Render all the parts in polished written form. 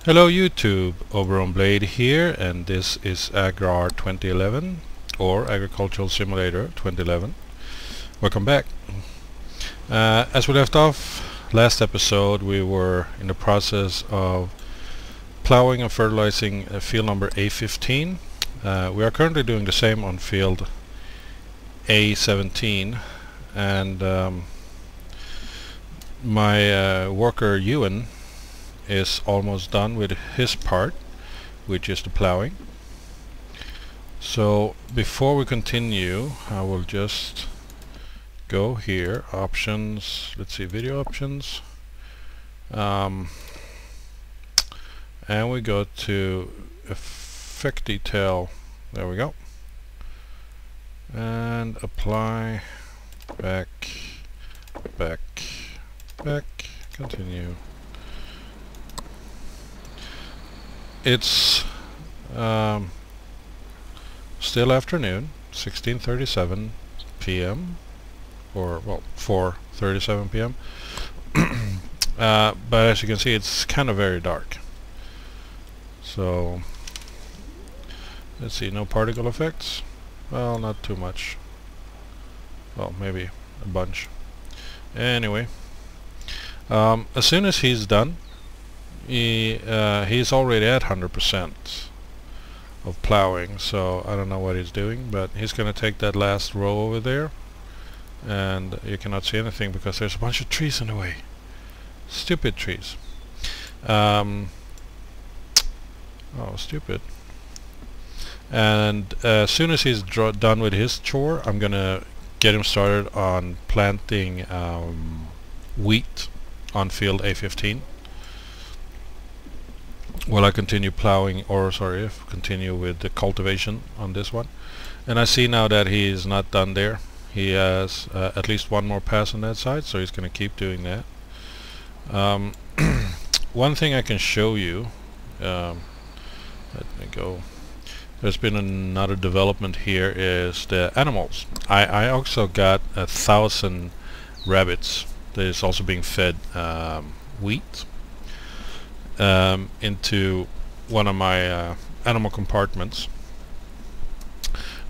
Hello YouTube, Oberon Blade here, and this is Agrar 2011 or Agricultural Simulator 2011. Welcome back. As we left off last episode, we were in the process of plowing and fertilizing field number A15. We are currently doing the same on field A17, and my worker Ewan is almost done with his part, which is the plowing. So before we continue, I will just go here, options, let's see, video options, and we go to effect detail, there we go, and apply, back, continue. It's still afternoon, 16:37 p.m. or well 4:37 p.m. But as you can see, it's kind of very dark. So let's see, no particle effects. Well, not too much. Well, maybe a bunch. Anyway, as soon as he's done, he's already at 100% of plowing, so I don't know what he's doing, but he's gonna take that last row over there, and you cannot see anything because there's a bunch of trees in the way. Stupid trees. Oh, stupid. And as soon as he's done with his chore, I'm gonna get him started on planting wheat on field A15. Well, I continue plowing, or sorry, continue with the cultivation on this one. And I see now that he is not done there. He has at least one more pass on that side, so he's going to keep doing that. One thing I can show you, let me go. There's been another development here, is the animals. I also got 1,000 rabbits that is also being fed wheat into one of my animal compartments.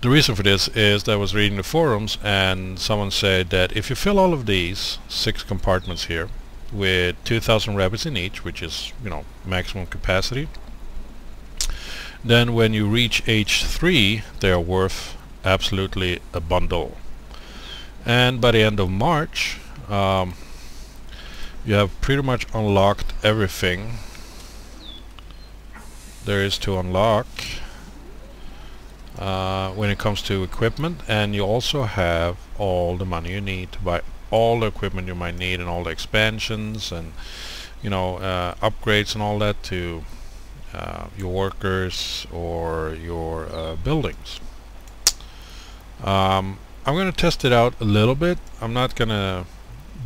The reason for this is that I was reading the forums, and someone said that if you fill all of these 6 compartments here with 2,000 rabbits in each, which is, you know, maximum capacity, then when you reach age 3 they are worth absolutely a bundle. And by the end of March you have pretty much unlocked everything there is to unlock when it comes to equipment, and you also have all the money you need to buy all the equipment you might need and all the expansions and, you know, upgrades and all that to your workers or your buildings. I'm going to test it out a little bit. I'm not going to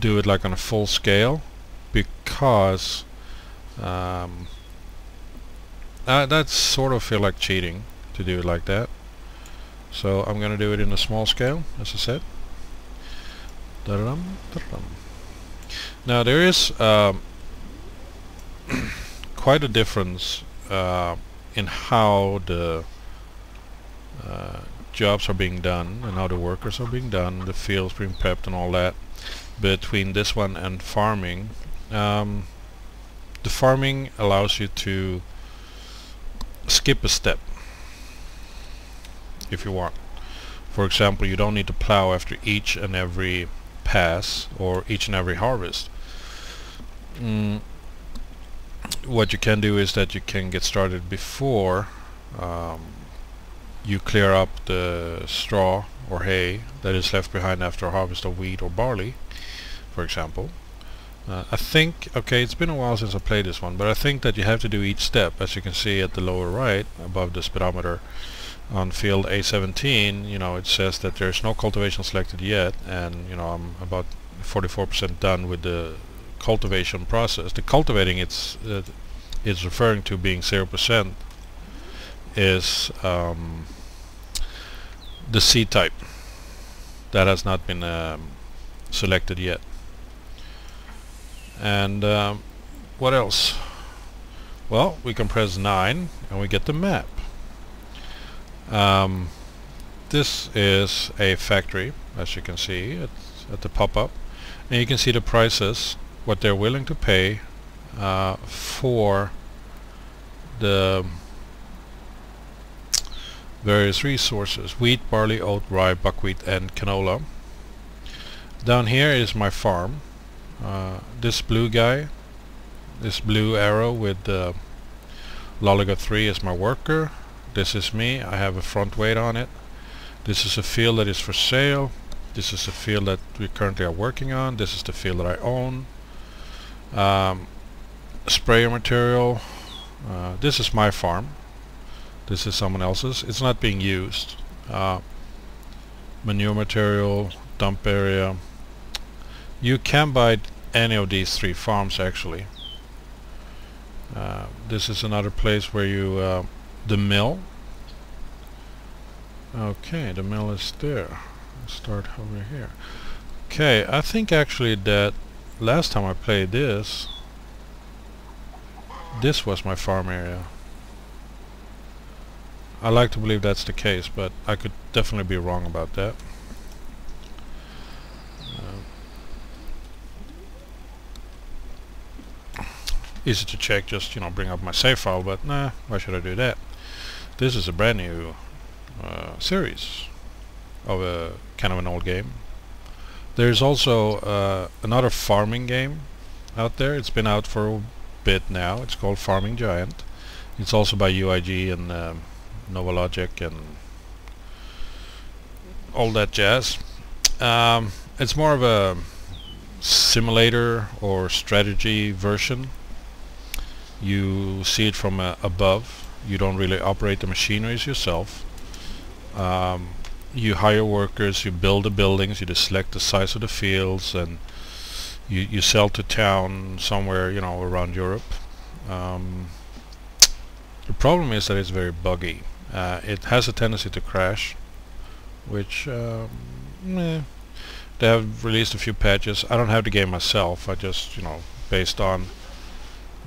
do it like on a full scale because that sort of feel like cheating to do it like that. So I'm going to do it in a small scale, as I said. Now there is quite a difference in how the jobs are being done and how the workers are being done, the fields being prepped and all that, between this one and farming. The farming allows you to skip a step if you want. For example, you don't need to plow after each and every pass or each and every harvest. What you can do is that you can get started before you clear up the straw or hay that is left behind after a harvest of wheat or barley, for example. I think, okay, it's been a while since I played this one, but I think that you have to do each step. As you can see at the lower right above the speedometer on field A17, you know, it says that there's no cultivation selected yet, and, you know, I'm about 44% done with the cultivation process. The cultivating it's referring to being 0% is the seed type that has not been selected yet. And what else? Well, we can press 9 and we get the map. This is a factory, as you can see at the pop-up, and you can see the prices, what they're willing to pay for the various resources: wheat, barley, oat, rye, buckwheat and canola. Down here is my farm. This blue guy, this blue arrow with the Loliga 3 is my worker. This is me. I have a front weight on it. This is a field that is for sale. This is a field that we currently are working on. This is the field that I own. Sprayer material. This is my farm. This is someone else's. It's not being used. Manure material, dump area. You can buy any of these 3 farms actually. This is another place where you the mill. Okay, the mill is there. Let's start over here. Okay, I think actually that last time I played this was my farm area. I like to believe that's the case, but I could definitely be wrong about that. Easy to check, just bring up my save file, but nah, why should I do that? This is a brand new series of a kind of an old game. There's also another farming game out there. It's been out for a bit now. It's called Farming Giant. It's also by UIG and Novalogic and all that jazz. It's more of a simulator or strategy version. You see it from above. You don't really operate the machineries yourself. You hire workers, you build the buildings, you just select the size of the fields, and you sell to town somewhere around Europe. The problem is that it's very buggy. It has a tendency to crash, which they have released a few patches. I don't have the game myself. I just based on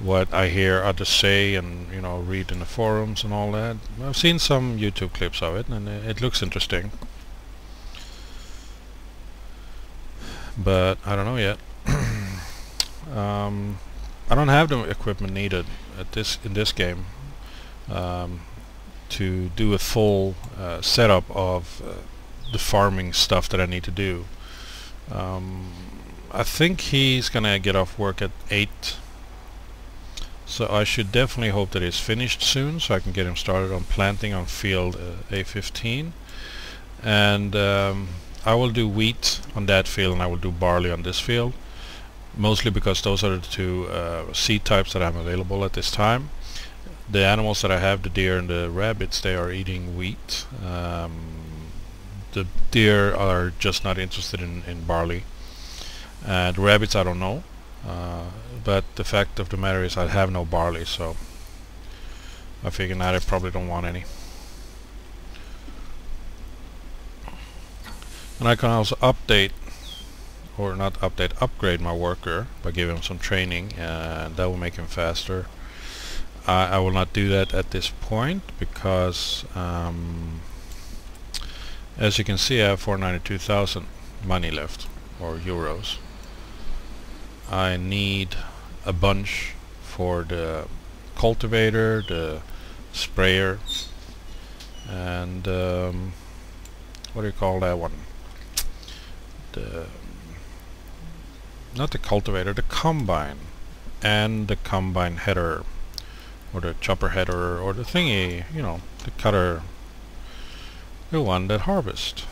what I hear others say and read in the forums and all that. I've seen some YouTube clips of it and it looks interesting, but I don't know yet. I don't have the equipment needed in this game to do a full setup of the farming stuff that I need to do. I think he's gonna get off work at 8. So I should definitely hope that it's finished soon, so I can get him started on planting on field A15. And I will do wheat on that field, and I will do barley on this field, mostly because those are the 2 seed types that I have available at this time. The animals that I have, the deer and the rabbits, they are eating wheat. The deer are just not interested in barley. The rabbits, I don't know. But the fact of the matter is I have no barley, so I figure now I probably don't want any. And I can also upgrade my worker by giving him some training, and that will make him faster. I will not do that at this point because as you can see I have 492,000 money left, or euros. I need a bunch for the cultivator, the sprayer, and what do you call that one? Not the cultivator, the combine, and the combine header, or the chopper header, or the thingy, the cutter, the one that harvester.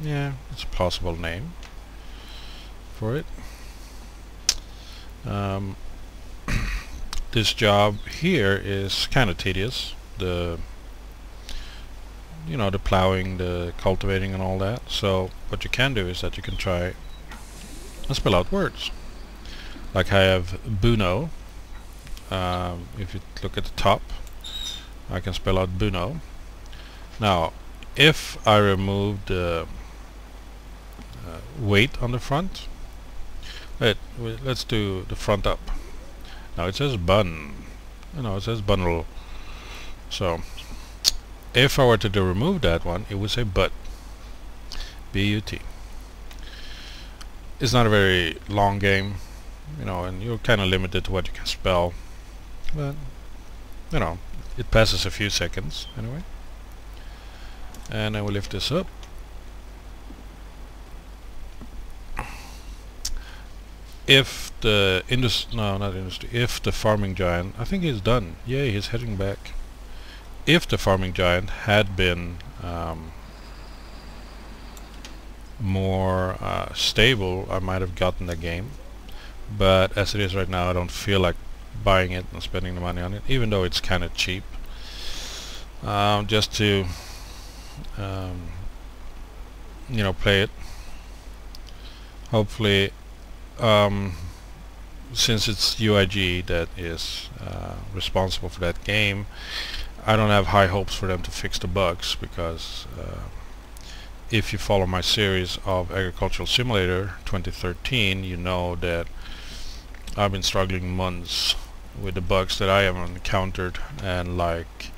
Yeah, it's a plausible name for it. This job here is kind of tedious. The plowing, the cultivating and all that. So what you can do is that you can try and spell out words. Like I have Buno. If you look at the top, I can spell out Buno. Now if I remove the weight on the front, let's do the front up. Now it says bun. No, it says bundle. So if I were to remove that one, it would say but. B-U-T. It's not a very long game, you know, and you're kind of limited to what you can spell. But, you know, it passes a few seconds anyway. And I will lift this up. If the if the farming giant, I think he's done. Yay, he's heading back. If the farming giant had been more stable, I might have gotten the game. But as it is right now, I don't feel like buying it and spending the money on it, even though it's kind of cheap. Just to you know, play it. Hopefully, since it's UIG that is responsible for that game, I don't have high hopes for them to fix the bugs, because if you follow my series of Agricultural Simulator 2013, you know that I've been struggling months with the bugs that I have encountered, and like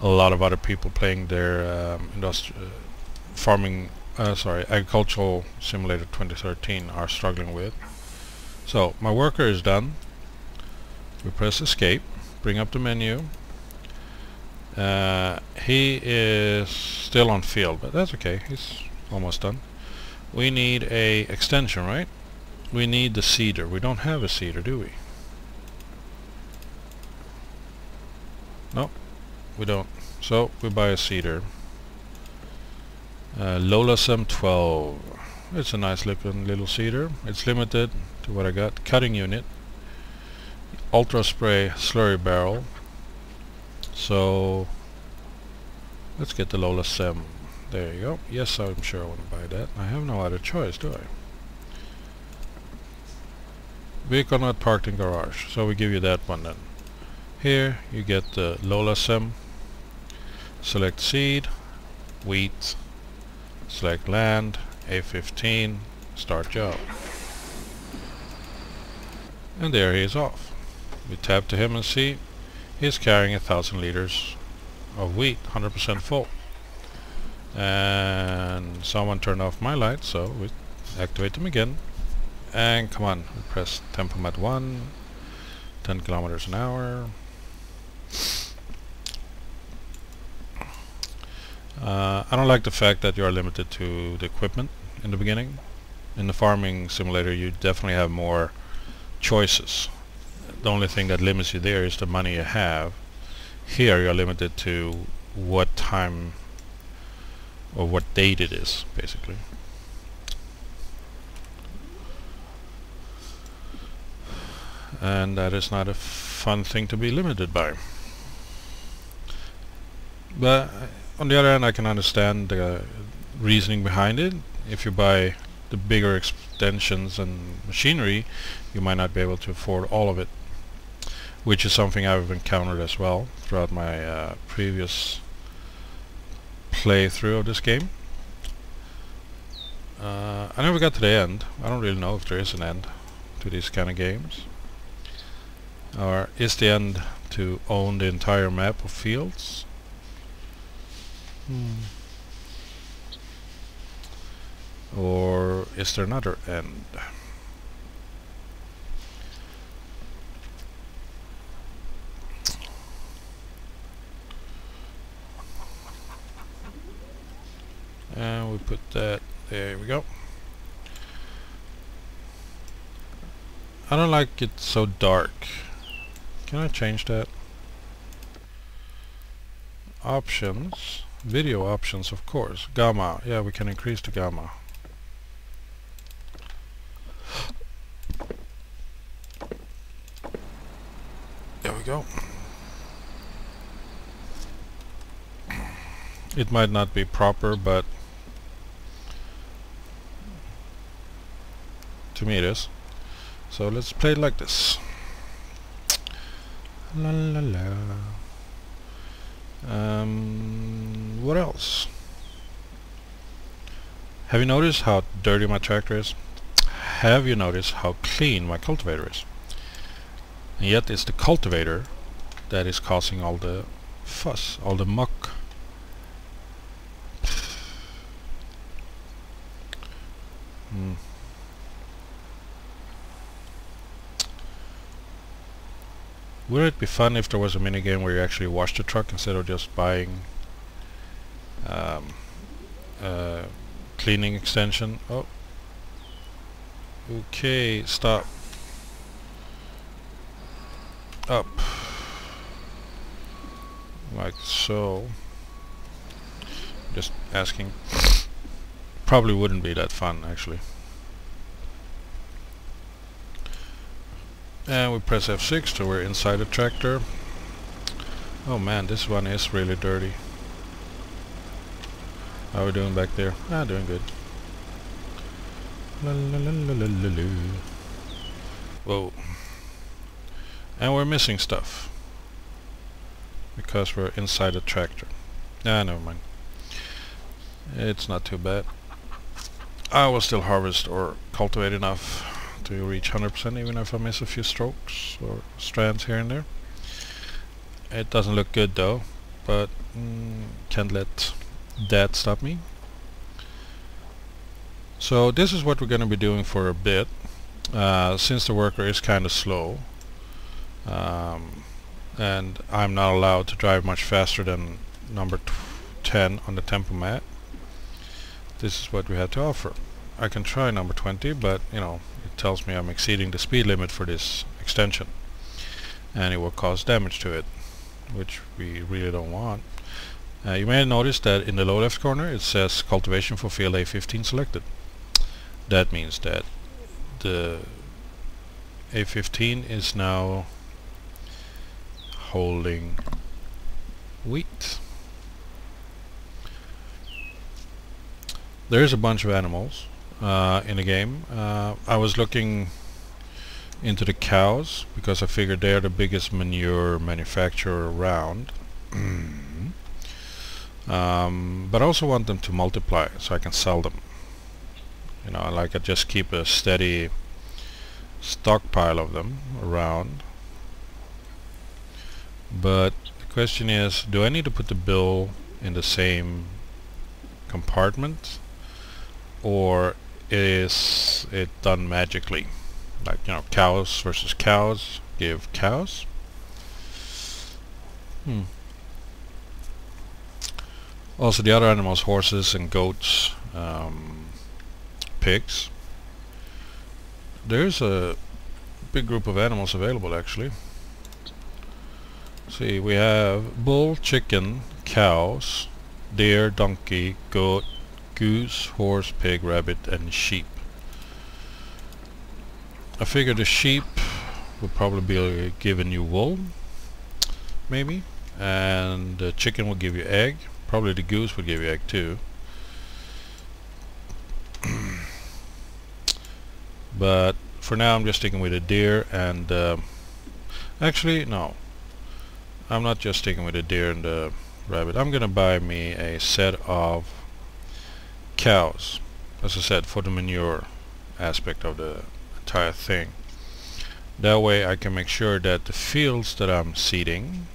a lot of other people playing their Agricultural Simulator 2013 are struggling with. So my worker is done. We press escape, bring up the menu. He is still on field, but that's okay, he's almost done. We need a extension, right? We need the seeder. We don't have a seeder, do we? No, we don't. So we buy a seeder. A17. It's a nice looking little seeder. It's limited to what I got. Cutting unit, ultra spray slurry barrel. So let's get the A17. There you go. Yes, I'm sure I want to buy that. I have no other choice, do I? Vehicle not parked in garage. So we give you that one then. Here you get the A17. Select seed, wheat, select land, A15, start job. And there he is off. We tap to him and see he's carrying 1,000 liters of wheat, 100% full. And someone turned off my light, so we activate them again. And come on, we press tempomat 1, 10 kilometers an hour. I don't like the fact that you are limited to the equipment in the beginning. In the farming simulator you definitely have more choices. The only thing that limits you there is the money you have. Here you are limited to what time or what date it is, basically. And that is not a fun thing to be limited by. But on the other hand, I can understand the reasoning behind it. If you buy the bigger extensions and machinery, you might not be able to afford all of it, which is something I've encountered as well throughout my previous playthrough of this game. I never got to the end. I don't really know if there is an end to these kind of games. Or is the end to own the entire map of fields? Or is there another end? And we put that, there we go. I don't like it so dark. Can I change that? Options, video options, of course. Gamma, yeah, we can increase the gamma. There we go. It might not be proper, but to me it is. So let's play it like this. La la la. What else? Have you noticed how dirty my tractor is? Have you noticed how clean my cultivator is? and yet it's the cultivator that is causing all the fuss, all the muck. Would it be fun if there was a minigame where you actually wash the truck instead of just buying cleaning extension? Oh, okay, stop. Up, like so. Just asking. Probably wouldn't be that fun actually. And we press F6 so we're inside the tractor. Oh man, this one is really dirty. How are we doing back there? Ah, doing good. La, la, la, la, la, la, la. Whoa. And we're missing stuff because we're inside the tractor. Ah, never mind. It's not too bad. I will still harvest or cultivate enough to reach 100% even if I miss a few strokes or strands here and there. It doesn't look good though, but can't let that stop me. So this is what we're going to be doing for a bit, since the worker is kind of slow, and I'm not allowed to drive much faster than number 10 on the tempo mat. This is what we have to offer. I can try number 20, but you know, it tells me I'm exceeding the speed limit for this extension and it will cause damage to it, which we really don't want. You may have noticed that in the low left corner it says cultivation for field A15 selected. That means that the A15 is now holding wheat. There's a bunch of animals in the game. I was looking into the cows because I figured they're the biggest manure manufacturer around. But I also want them to multiply so I can sell them. You know, I just keep a steady stockpile of them around. But the question is, do I need to put the bill in the same compartment, or is it done magically? Like, you know, cows versus cows give cows. Also the other animals, horses and goats, pigs. There's a big group of animals available actually. See, we have bull, chicken, cows, deer, donkey, goat, goose, horse, pig, rabbit and sheep. I figure the sheep will probably be giving you wool, maybe, and the chicken will give you egg. Probably the goose will give you egg too. But for now I'm just sticking with the deer and actually no, I'm not just sticking with the deer and the rabbit. I'm gonna buy me a set of cows, as I said, for the manure aspect of the entire thing. That way I can make sure that the fields that I'm seeding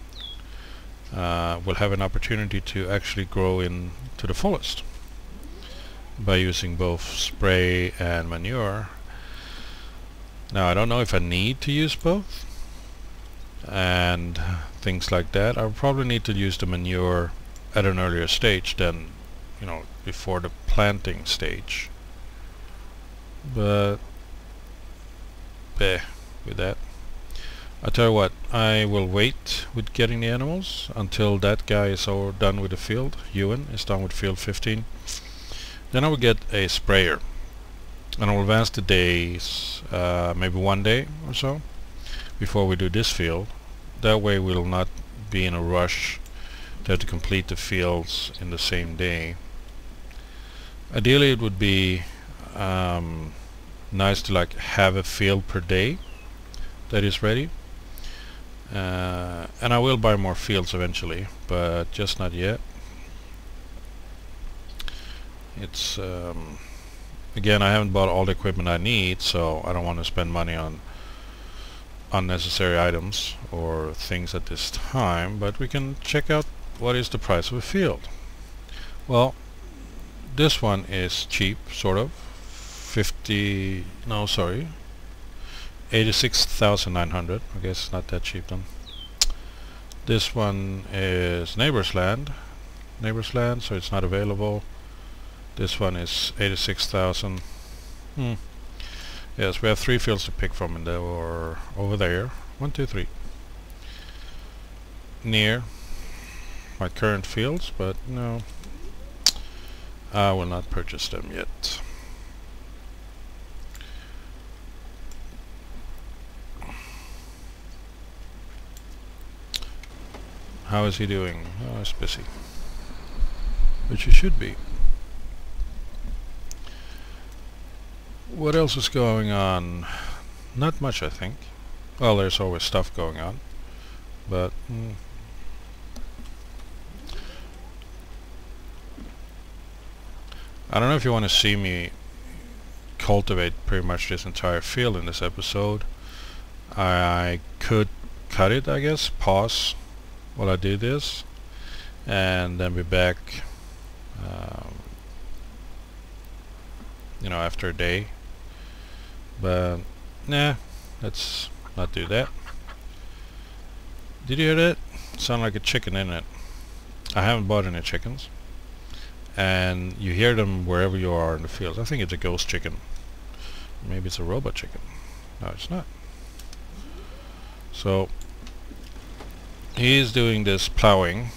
will have an opportunity to actually grow into the fullest by using both spray and manure. Now I don't know if I need to use both and things like that. I probably need to use the manure at an earlier stage than, you know, before the planting stage. But with that, I tell you what, I will wait with getting the animals until that guy is all done with the field. Ewan is done with field 15. Then I will get a sprayer and I will advance the days, maybe 1 day or so before we do this field. That way we'll not be in a rush to have to complete the fields in the same day. Ideally it would be nice to like have a field per day that is ready, and I will buy more fields eventually, but just not yet. It's again, I haven't bought all the equipment I need, so I don't want to spend money on unnecessary items or things at this time, but we can check out what is the price of a field. Well, this one is cheap, sort of. 86,900. I guess it's not that cheap then. This one is neighbor's land, so it's not available. This one is 86,000. Yes, we have 3 fields to pick from, and they were over there. 1, 2, 3. Near my current fields, but no, I will not purchase them yet. How is he doing? Oh, he's busy. Which he should be. What else is going on? Not much, I think. Well, there's always stuff going on, but I don't know if you want to see me cultivate pretty much this entire field in this episode. I could cut it, I guess, pause while I do this, and then be back you know, after a day. But nah, let's not do that. Did you hear that? Sound like a chicken, isn't it? I haven't bought any chickens, and you hear them wherever you are in the fields. I think it's a ghost chicken. Maybe it's a robot chicken. No, it's not. So he's doing this plowing,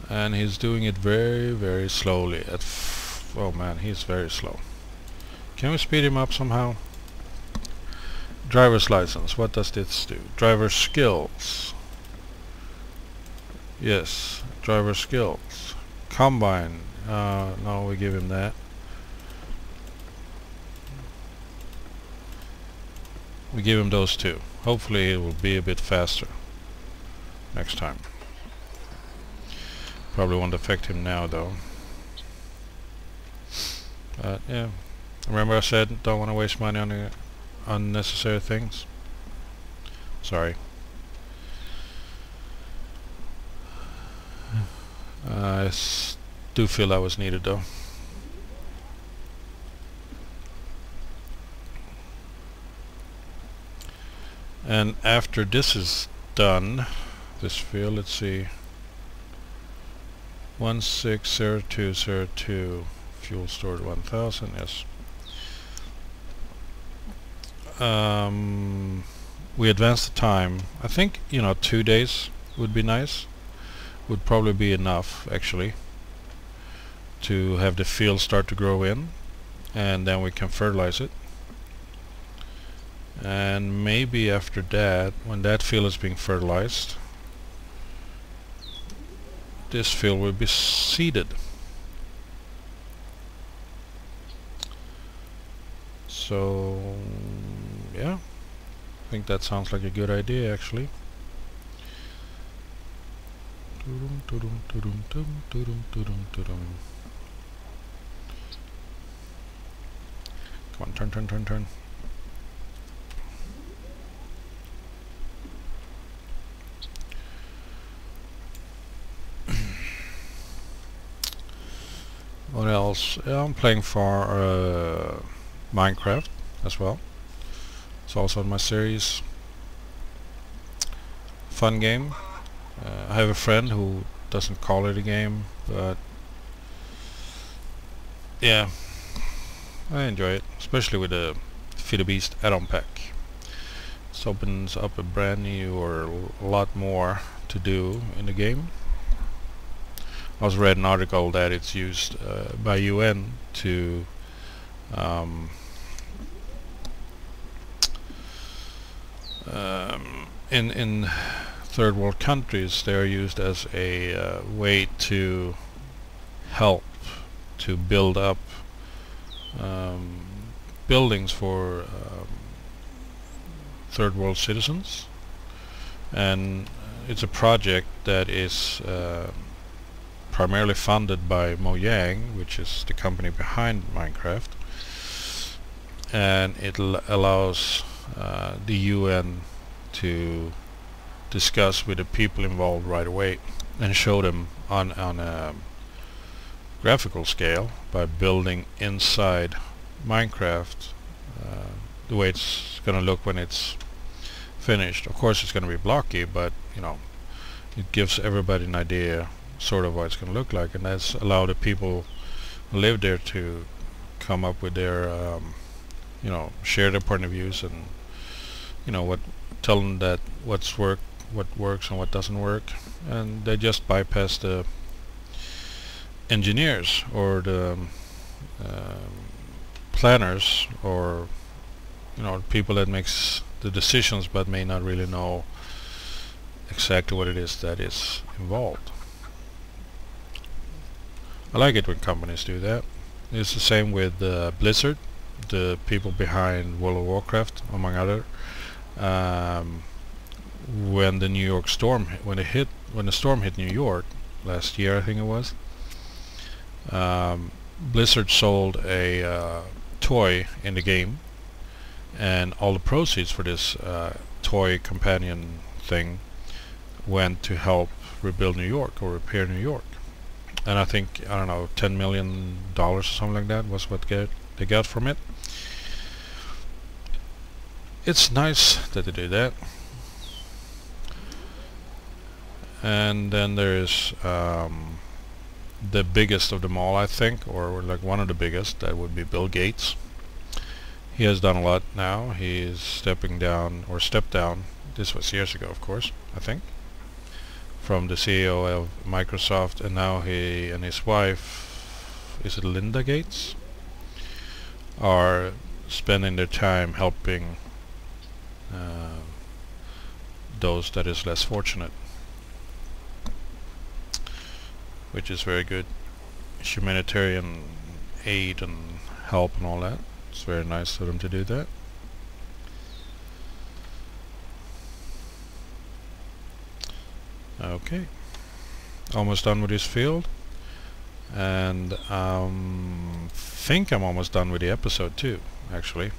and he's doing it very, very slowly. Oh man, he's very slow. Can we speed him up somehow? Driver's license. What does this do? Driver skills. Yes, driver skills. Combine. No, we give him that. We give him those 2. Hopefully it will be a bit faster next time. Probably won't affect him now though. But yeah, remember I said don't want to waste money on unnecessary things. Sorry. I do feel that was needed though. And after this is done, this field, let's see, 160202, fuel stored 1000, yes. We advanced the time. I think, you know, 2 days would be nice. Would probably be enough actually to have the field start to grow in, and then we can fertilize it. And maybe after that, when that field is being fertilized, this field will be seeded. So yeah, I think that sounds like a good idea actually. Come on, turn. What else? Yeah, I'm playing for Minecraft as well. It's also in my series. Fun game. I have a friend who doesn't call it a game, but yeah, I enjoy it, especially with the Feed the Beast add-on pack. This opens up a brand new or a lot more to do in the game. I also read an article that it's used by UN to in third world countries. They are used as a way to help to build up buildings for third world citizens, and it's a project that is primarily funded by Mojang, which is the company behind Minecraft, and it allows the UN to discuss with the people involved right away and show them on a graphical scale by building inside Minecraft the way it's gonna look when it's finished. Of course it's gonna be blocky, but you know, it gives everybody an idea sort of what it's gonna look like, and that's allow the people who live there to come up with their you know, share their point of views, and you know, tell them that what works and what doesn't work, and they just bypass the engineers or the planners, or you know, people that makes the decisions but may not really know exactly what it is that is involved. I like it when companies do that. It's the same with Blizzard, the people behind World of Warcraft, among other. When the New York storm, when the storm hit New York last year, I think it was, Blizzard sold a toy in the game, and all the proceeds for this toy companion thing went to help rebuild New York, or repair New York. And I think, I don't know, $10 million or something like that was what they got from it. It's nice that they do that. And then there's the biggest of them all, I think, or like one of the biggest, that would be Bill Gates. He has done a lot now. He is stepped down, this was years ago, of course, I think, from the CEO of Microsoft, and now he and his wife, is it Linda Gates, are spending their time helping those that is less fortunate, which is very good. Humanitarian aid and help and all that. It's very nice for them to do that. Okay, almost done with this field, and think I'm almost done with the episode too, actually.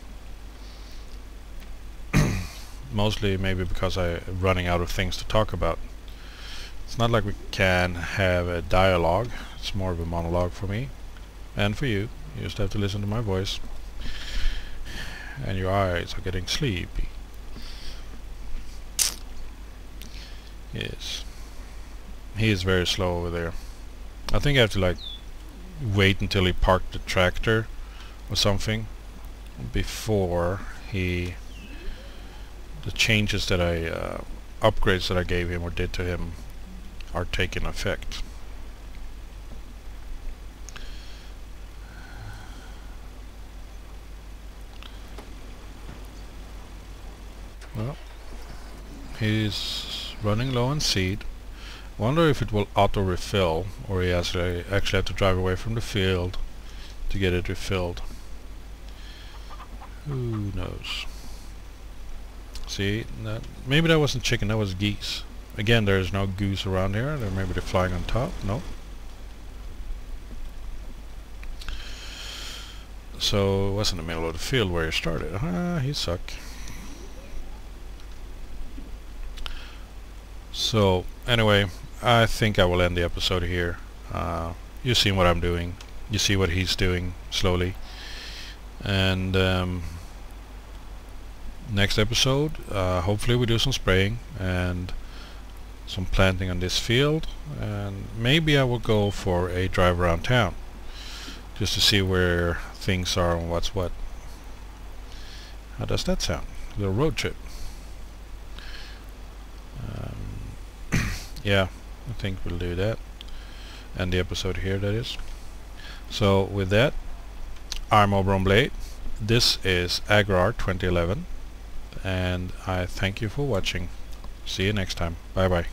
Mostly maybe because I'm running out of things to talk about. It's not like we can have a dialogue, it's more of a monologue for me and for you. You just have to listen to my voice, and your eyes are getting sleepy. Yes, he is very slow over there. I think I have to like wait until he parked the tractor or something before the changes that upgrades that I gave him or did to him are taking effect. Well, he's running low on seed. Wonder if it will auto refill, or he actually have to drive away from the field to get it refilled. Who knows? See, maybe that wasn't chicken, that was geese. Again, there's no goose around here. Maybe they're flying on top. No. So it was in the middle of the field where he started. He suck. So anyway, I think I will end the episode here. You've seen what I'm doing. You see what he's doing slowly. And next episode, hopefully we do some spraying and some planting on this field, and maybe I will go for a drive around town just to see where things are and what's what. How does that sound? A little road trip. Yeah, I think we'll do that. End the episode here, that is. So with that, I'm Oberon Blade. This is Agrar 2011, and I thank you for watching. See you next time. Bye bye.